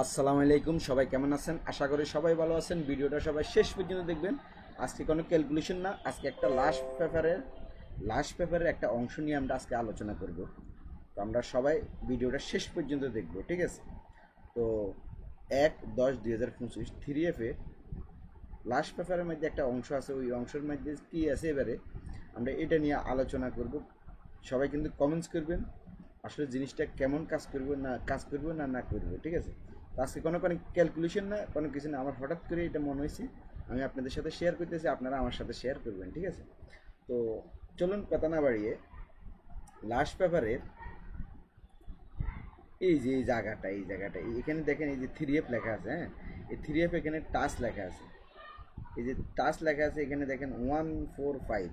আসসালামু আলাইকুম, সবাই কেমন আছেন? আশা করি সবাই ভালো আছেন। ভিডিওটা সবাই শেষ পর্যন্ত দেখবেন। আজকে কোনো ক্যালকুলেশন না, আজকে একটা লাস্ট পেপারের একটা অংশ নিয়ে আমরা আজকে আলোচনা করব। তো আমরা সবাই ভিডিওটা শেষ পর্যন্ত দেখব, ঠিক আছে? তো 1/10/2025 3F-এ লাস্ট পেপারের মধ্যে একটা অংশ আছে, ওই অংশের মধ্যে কী আছে এবারে আমরা এটা নিয়ে আলোচনা করব। সবাই কিন্তু কমেন্টস করবেন আসলে জিনিসটা কেমন কাজ করবে না না করবে, ঠিক আছে? তো আজকে কোনো ক্যালকুলেশন না, কোনো কিছু না, আমার হঠাৎ করে এটা মনে হয়েছে আমি আপনাদের সাথে শেয়ার করতেছি, আপনারা আমার সাথে শেয়ার করবেন, ঠিক আছে? তো চলুন কথা না বাড়িয়ে লাস্ট পেপারের এই জায়গাটা এখানে দেখেন, এই যে 3F লেখা আছে, হ্যাঁ, এই 3F এখানে টাচ লেখা আছে, এই যে টাচ লেখা আছে এখানে দেখেন 145।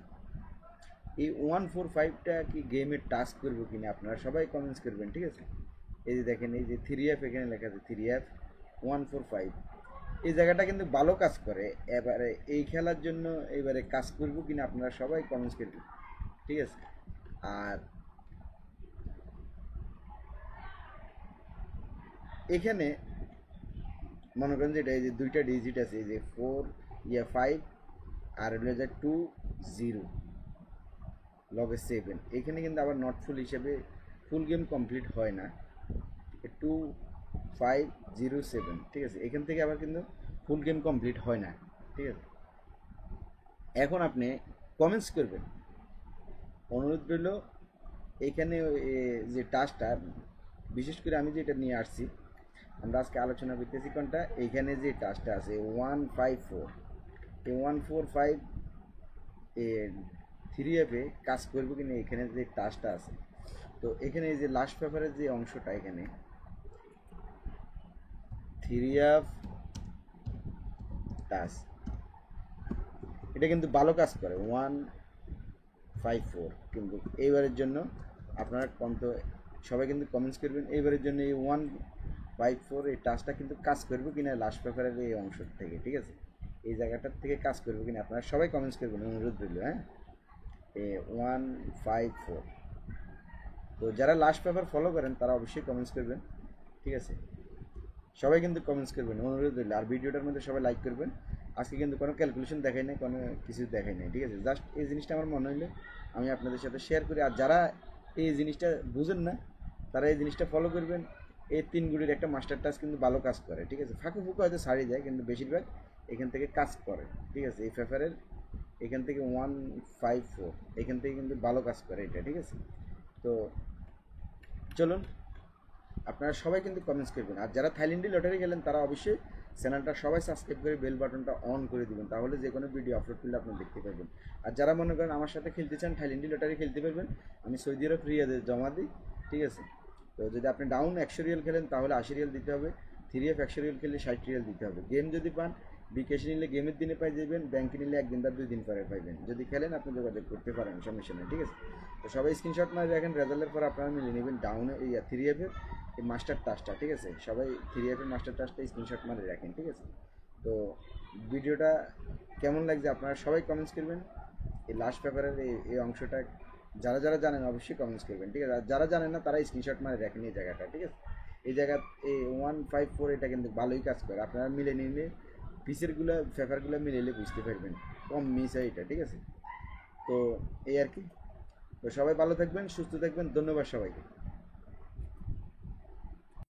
এই 145টা কি গেমের টাচ করবো কিনা আপনারা সবাই কমেন্টস করবেন, ঠিক আছে? এই যে দেখেন, এই যে 3F এখানে লেখা আছে, 3F 145, এই জায়গাটা কিন্তু ভালো কাজ করে। এবারে এই খেলার জন্য এবারে কাজ করবো কিনা আপনারা সবাই কমেন্টস করবেন, ঠিক আছে? আর এখানে মনে করেন যে এটা এই যে দুইটা ডিজিট আছে, এই যে 5 আর হলো যে 20 লগে 7, এখানে কিন্তু আবার নট ফুল হিসেবে ফুল গেম কমপ্লিট হয় না, 2507, ঠিক আছে? এখান থেকে আবার কিন্তু ফুল গেম কমপ্লিট হয় না, ঠিক আছে? এখন আপনি কমেন্টস করবেন, অনুরোধ রইল। এখানে যে টাস্কটা বিশেষ করে আমি যেটা নিয়ে আসছি, আমরা আজকে আলোচনা করতেছি কোনটা, এইখানে যে টাস্কটা আছে 154, এই 145 এ 3F-এ কাজ করবো কিনা এখানে যে টাস্কটা আছে। তো এখানে এই যে লাস্ট পেপারের যে অংশটা, এখানে 3F টাস্ক, এটা কিন্তু ভালো কাজ করে 154, কিন্তু এইবারের জন্য আপনারা সবাই কিন্তু কমেন্টস করবেন এইবারের জন্য এই 154 এই টাচটা কিন্তু কাজ করবে কিনা লাস্ট পেপারের এই অংশ থেকে, ঠিক আছে? এই জায়গাটার থেকে কাজ করবে কিনা আপনারা সবাই কমেন্টস করবেন, অনুরোধ রইল, হ্যাঁ? 154, তো যারা লাস্ট পেপার ফলো করেন তারা অবশ্যই কমেন্টস করবেন, ঠিক আছে? সবাই কিন্তু কমেন্টস করবেন, অনুরোধ রইল। আর ভিডিওটার মধ্যে সবাই লাইক করবেন। আজকে কিন্তু কোনো ক্যালকুলেশন দেখাই নাই, কোনো কিছু দেখাই নাই, ঠিক আছে? জাস্ট এই জিনিসটা আমার মনে হইলে আমি আপনাদের সাথে শেয়ার করি। আর যারা এই জিনিসটা বুঝেন না তারা এই জিনিসটা ফলো করবেন। এই 3 গুলির একটা মাস্টার টাচ কিন্তু ভালো কাজ করে, ঠিক আছে? ফাঁকে ফুঁকে হয়তো ছাড়িয়ে যায়, কিন্তু বেশিরভাগ এখান থেকে কাজ করে, ঠিক আছে? এই পেপারের এখান থেকে 154 এখান থেকে কিন্তু ভালো কাজ করে এটা, ঠিক আছে? তো চলুন, আপনারা সবাই কিন্তু কমেন্টস করবেন। আর যারা থাইল্যান্ডি লটারি খেলেন তারা অবশ্যই চ্যানেলটা সবাই সাবস্ক্রাইব করে বেল বাটনটা অন করে দিবেন, তাহলে যে কোনো ভিডিও আপলোড করলে আপনি দেখতে পারবেন। আর যারা মনে করেন আমার সাথে খেলতে চান, থাইল্যান্ডি লটারি খেলতে পারবেন, আমি সৌদি আরব রিয়াদে জমা দিই, ঠিক আছে? তো যদি আপনি ডাউন 100 রিয়াল খেলেন তাহলে 80 রিয়াল দিতে হবে, 3F 100 রিয়াল খেলে 60 রিয়াল দিতে হবে। গেম যদি পান, বিকাশে নিলে গেমের দিনে পাই যাবেন, ব্যাংকে নিলে একদিন বা 2 দিন পরে পাইবেন। যদি খেলেন আপনি যোগাযোগ করতে পারেন, সমস্যা নেই, ঠিক আছে? তো সবাই স্ক্রিনশট মারে রাখেন, রেজাল্টের পর আপনারা মিলে নেবেন ডাউনে এই 3F-এর এই মাস্টার টাচটা, ঠিক আছে? সবাই 3F-এর মাস্টার টাচটা স্ক্রিনশট মারে রাখেন, ঠিক আছে? তো ভিডিওটা কেমন লাগছে আপনারা সবাই কমেন্টস করবেন। এই লাস্ট পেপারের এই অংশটা যারা যারা জানেন অবশ্যই কমেন্টস করবেন, ঠিক আছে? আর যারা জানেন না তারা স্ক্রিনশট মারে রাখেন এই জায়গাটা, ঠিক আছে? এই জায়গা এই 154 এটা কিন্তু ভালোই কাজ করে, আপনারা মিলে নিলে পেপারগুলো মিলে বুঝতে পারবেন, কম মিস হয় এটা, ঠিক আছে? তো এই আর কি। তো সবাই ভালো থাকবেন, সুস্থ থাকবেন, ধন্যবাদ সবাইকে।